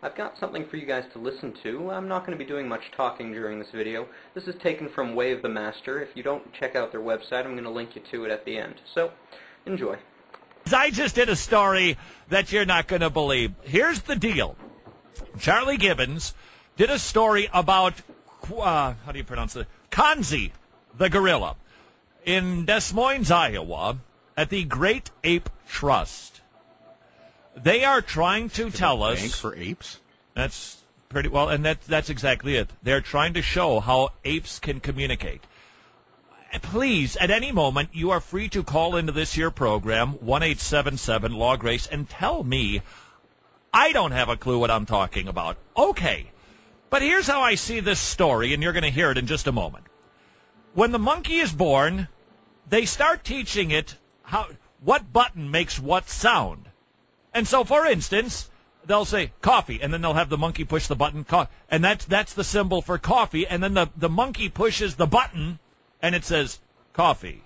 I've got something for you guys to listen to. I'm not going to be doing much talking during this video. This is taken from Way of the Master. If you don't check out their website, I'm going to link you to it at the end. So, enjoy. I just did a story that you're not going to believe. Here's the deal. Charlie Gibbons did a story about, how do you pronounce it? Kanzi, the gorilla, in Des Moines, Iowa, at the Great Ape Trust. They are trying to tell us... Bank for apes? That's pretty well, and that's exactly it. They're trying to show how apes can communicate. Please, at any moment, you are free to call into this here program, 1-877-LAW-GRACE, and tell me I don't have a clue what I'm talking about. Okay, but here's how I see this story, and you're going to hear it in just a moment. When the monkey is born, they start teaching it what button makes what sound. And so, for instance, they'll say coffee, and then they'll have the monkey push the button, and that's the symbol for coffee, and then the monkey pushes the button, and it says coffee.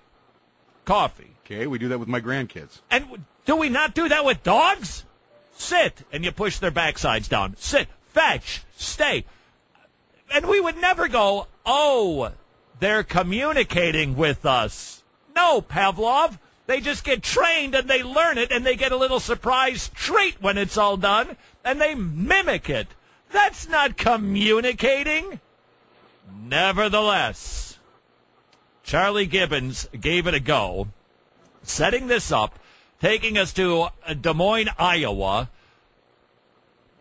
Coffee. Okay, we do that with my grandkids. And do we not do that with dogs? Sit, and you push their backsides down. Sit, fetch, stay. And we would never go, oh, they're communicating with us. No, Pavlov. They just get trained and they learn it and they get a little surprise treat when it's all done and they mimic it. That's not communicating. Nevertheless, Charlie Gibbons gave it a go, setting this up, taking us to Des Moines, Iowa,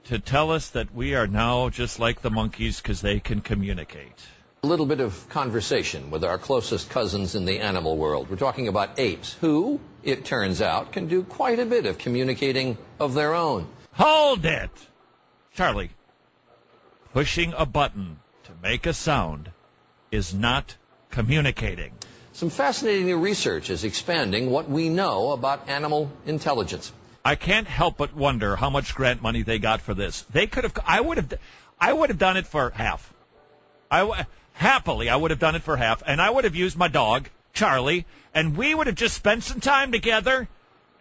to tell us that we are now just like the monkeys because they can communicate. A little bit of conversation with our closest cousins in the animal world. We're talking about apes, who, it turns out, can do quite a bit of communicating of their own. Hold it! Charlie, pushing a button to make a sound is not communicating. Some fascinating new research is expanding what we know about animal intelligence. I can't help but wonder how much grant money they got for this. They could have. I would have done it for half. Happily, I would have done it for half, and I would have used my dog, Charlie, and we would have just spent some time together,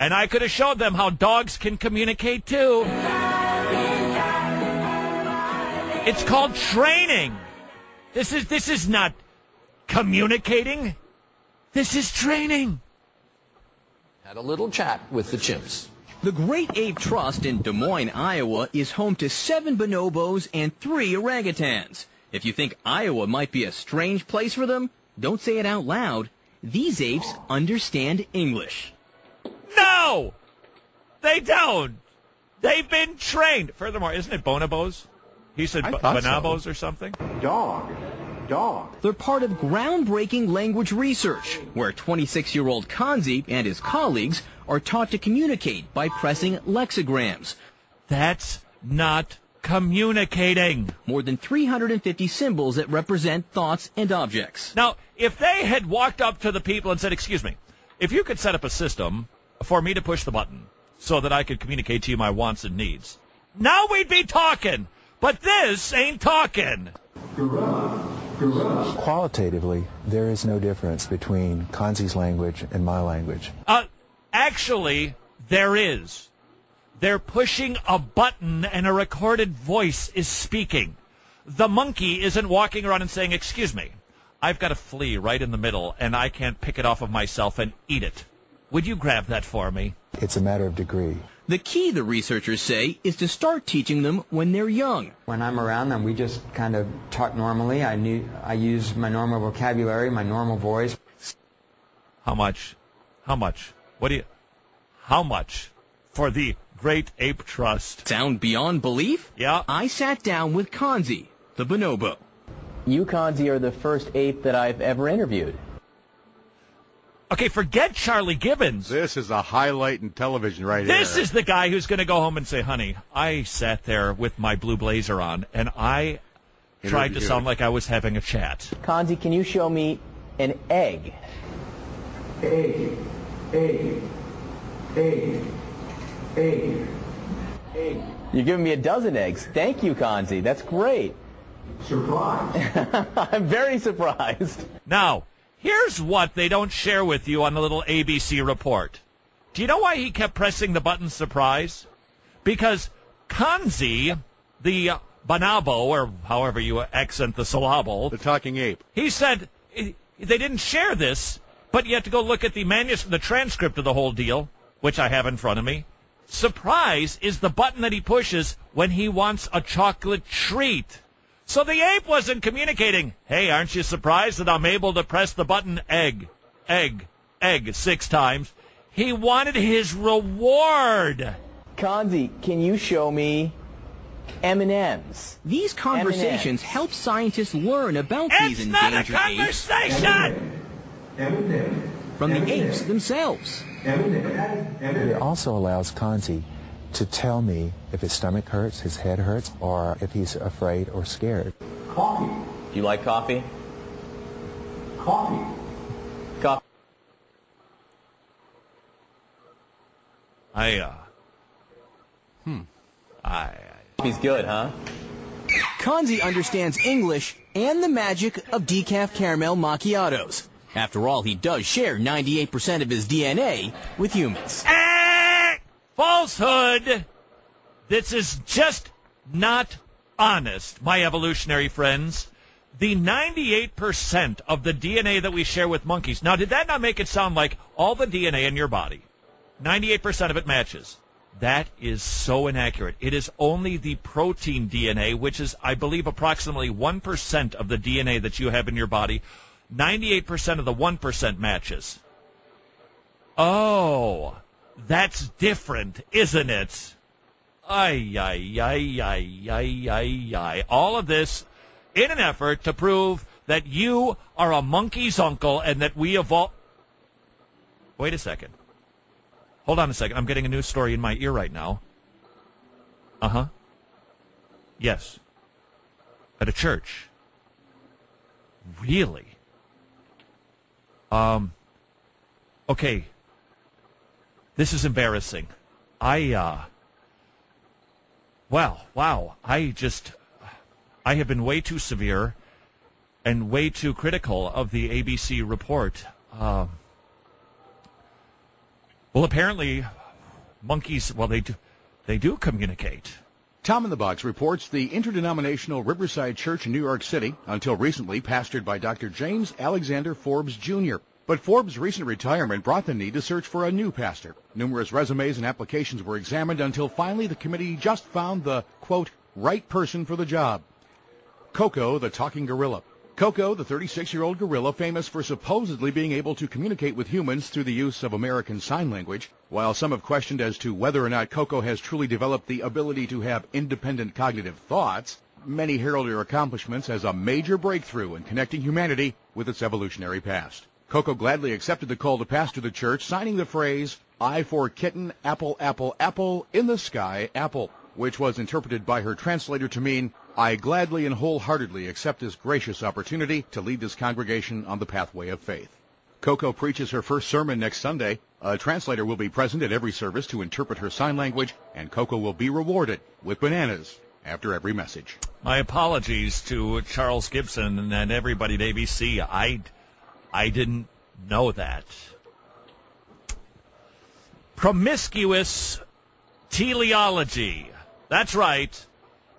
and I could have showed them how dogs can communicate too. It's called training. This is not communicating. This is training. Had a little chat with the chimps. The Great Ape Trust in Des Moines, Iowa is home to 7 bonobos and 3 orangutans. If you think Iowa might be a strange place for them, don't say it out loud. These apes understand English. No! They don't. They've been trained. Furthermore, isn't it bonobos? He said bonobos or something? Dog. They're part of groundbreaking language research, where 26-year-old Kanzi and his colleagues are taught to communicate by pressing lexicograms. That's not communicating. More than 350 symbols that represent thoughts and objects. Now, if they had walked up to the people and said, excuse me, if you could set up a system for me to push the button so that I could communicate to you my wants and needs, now we'd be talking. But this ain't talking. Gorilla. Qualitatively, there is no difference between Kanzi's language and my language. Actually, there is. They're pushing a button and a recorded voice is speaking. The monkey isn't walking around and saying, excuse me, I've got a flea right in the middle and I can't pick it off of myself and eat it. Would you grab that for me? It's a matter of degree. The key, the researchers say, is to start teaching them when they're young. When I'm around them, we just kind of talk normally. I use my normal vocabulary, my normal voice. How much? How much for the Great Ape Trust? Sound beyond belief? Yeah. I sat down with Kanzi, the bonobo. You, Kanzi, are the first ape that I've ever interviewed. Okay, forget Charlie Gibbons. This is a highlight in television right here. This is the guy who's going to go home and say, honey, I sat there with my blue blazer on, and I tried to sound like I was having a chat. Kanzi, can you show me an egg? Egg. You're giving me a dozen eggs. Thank you, Kanzi. That's great. Surprise. I'm very surprised. Now, here's what they don't share with you on the little ABC report. Do you know why he kept pressing the button surprise? Because Kanzi the bonobo, or however you accent the syllable. The talking ape. He said they didn't share this, but you have to go look at the transcript of the whole deal, which I have in front of me. Surprise is the button that he pushes when he wants a chocolate treat. So the ape wasn't communicating, hey, aren't you surprised that I'm able to press the button egg, egg, egg 6 times? He wanted his reward. Kanzi, can you show me M&Ms? These conversations M&Ms. help scientists learn about these It's not a endangered apes conversation! from the apes themselves. It also allows Kanzi to tell me if his stomach hurts, his head hurts, or if he's afraid or scared. Coffee. Do you like coffee? Coffee. Coffee. Coffee's good, huh? Kanzi understands English and the magic of decaf caramel macchiatos. After all, he does share 98% of his DNA with humans. Falsehood! This is just not honest, my evolutionary friends. The 98% of the DNA that we share with monkeys. Now, did that not make it sound like all the DNA in your body, 98% of it matches? That is so inaccurate. It is only the protein DNA, which is, I believe, approximately 1% of the DNA that you have in your body. 98% of the 1% matches. Oh, that's different, isn't it? Ay, ay, ay, ay, ay, ay, ay. All of this in an effort to prove that you are a monkey's uncle and that we evolved. Wait a second. Hold on a second. I'm getting a news story in my ear right now. Uh-huh. Yes. At a church. Really? Okay. This is embarrassing. Wow. I have been way too severe and way too critical of the ABC report. Well, apparently, monkeys, well, they do communicate. Tom in the Box reports the interdenominational Riverside Church in New York City, until recently pastored by Dr. James Alexander Forbes, Jr. But Forbes' recent retirement brought the need to search for a new pastor. Numerous resumes and applications were examined until finally the committee just found the, quote, right person for the job. Coco, the talking gorilla. Coco, the 36-year-old gorilla famous for supposedly being able to communicate with humans through the use of American Sign Language. While some have questioned as to whether or not Coco has truly developed the ability to have independent cognitive thoughts, many herald her accomplishments as a major breakthrough in connecting humanity with its evolutionary past. Coco gladly accepted the call to pastor the church, signing the phrase, I for kitten, apple, apple, apple, in the sky, apple, which was interpreted by her translator to mean, I gladly and wholeheartedly accept this gracious opportunity to lead this congregation on the pathway of faith. Coco preaches her first sermon next Sunday. A translator will be present at every service to interpret her sign language, and Coco will be rewarded with bananas after every message. My apologies to Charles Gibson and everybody at ABC. I didn't know that. Promiscuous teleology. That's right.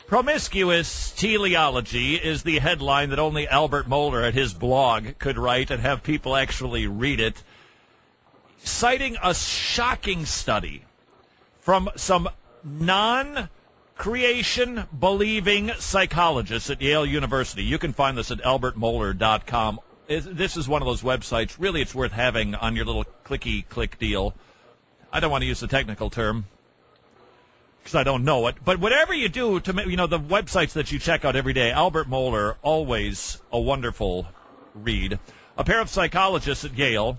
Promiscuous teleology is the headline that only Albert Mohler at his blog could write and have people actually read it, citing a shocking study from some non-creation believing psychologists at Yale University. You can find this at albertmohler.com. This is one of those websites, really it's worth having on your little clicky-click deal. I don't want to use the technical term, because I don't know it. But whatever you do to make, the websites that you check out every day, Albert Mohler, always a wonderful read. A pair of psychologists at Yale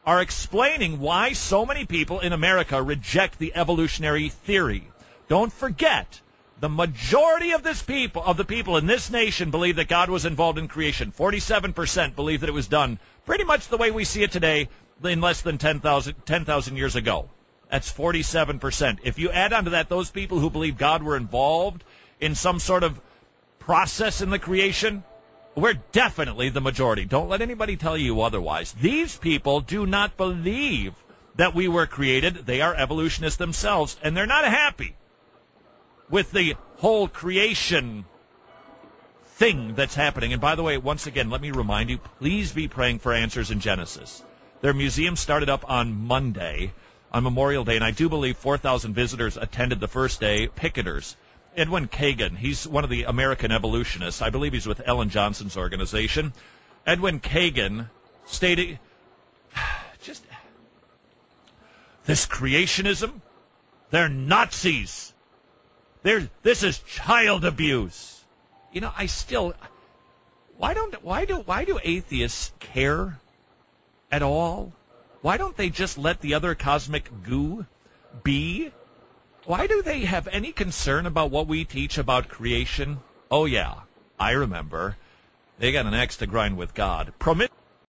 are explaining why so many people in America reject the evolutionary theory. Don't forget, the majority of the people in this nation believe that God was involved in creation. 47% believe that it was done pretty much the way we see it today in less than 10,000 years ago. That's 47%. If you add onto that those people who believe God were involved in some sort of process in the creation, we're definitely the majority. Don't let anybody tell you otherwise. These people do not believe that we were created. They are evolutionists themselves, and they're not happy with the whole creation thing that's happening. And by the way, once again, let me remind you, please be praying for Answers in Genesis. Their museum started up on Monday, on Memorial Day, and I do believe 4,000 visitors attended the first day, picketers. Edwin Kagan, he's one of the American evolutionists. I believe he's with Ellen Johnson's organization. Edwin Kagan stated, just, this creationism, they're Nazis. This is child abuse. You know, why do atheists care at all? Why don't they just let the other cosmic goo be? Why do they have any concern about what we teach about creation? Oh, yeah, I remember. They got an axe to grind with God.